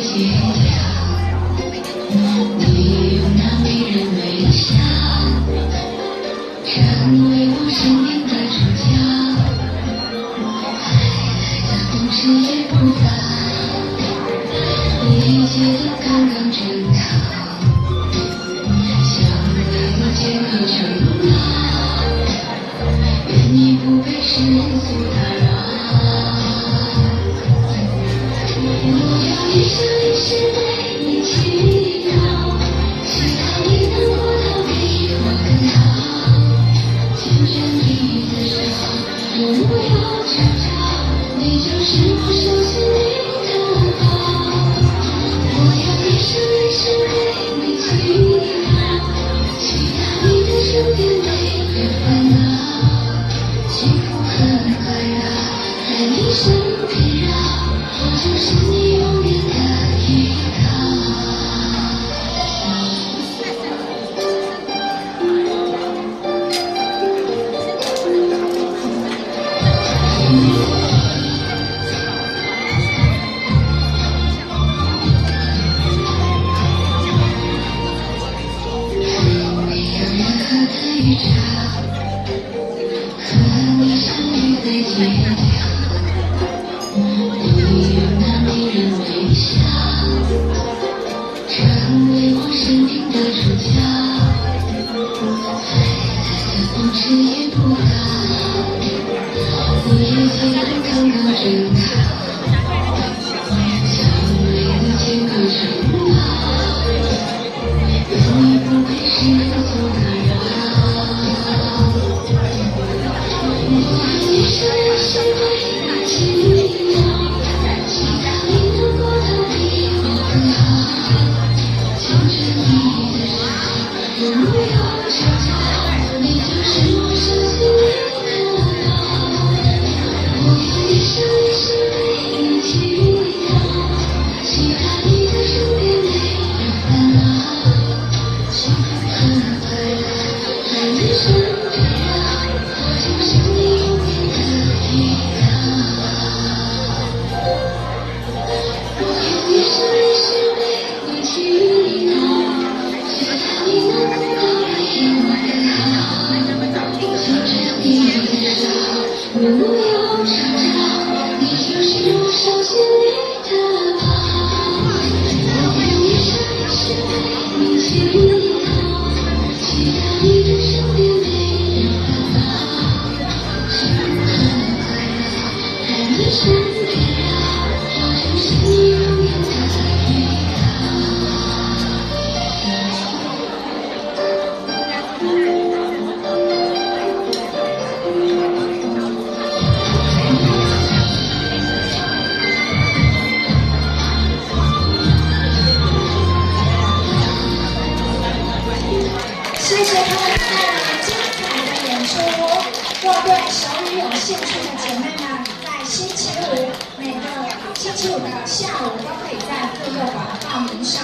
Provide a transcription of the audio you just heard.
街角，你用那迷人微笑，成为我生命的主角。爱来的不迟也不早，一切都刚刚正好，想为我建个城堡，愿你不被世俗打扰。我要一生一世为你祈祷，祈祷你能过得比我更好，牵着你的手，永不要争吵，你就是我手心里的宝。我要一生一世为你祈祷，祈祷你的身边没有烦恼，幸福和快乐在你身边绕，我就是你永远的依靠。没有任何的预兆，和你相遇在街角，你用那迷人微笑，成为我生命的主角。爱来的不迟也不早，一切都刚刚正好，想为我建个城堡，愿你不被世俗打扰。我一生一世为你祈祷，祈祷你能过得比我更好，牵着你的手，永不要争吵，你就是我手心里的宝。我要一生一世为你祈祷，祈祷你的身边没有烦恼，幸福和快乐在你身边绕，我就是你永远的依靠。我要一生一世为你祈祷，祈祷你能过得比我更好，牵着你的手，永不要争吵，你就是我手心里的宝。我要一生一世为你祈祷，祈祷你的身边没有烦恼，幸福和快乐在你身边绕，我就是你永远的依靠。谢谢他们带来精彩的演出。若对手语有兴趣的姐妹们，在星期五每个星期五的下午都可以在各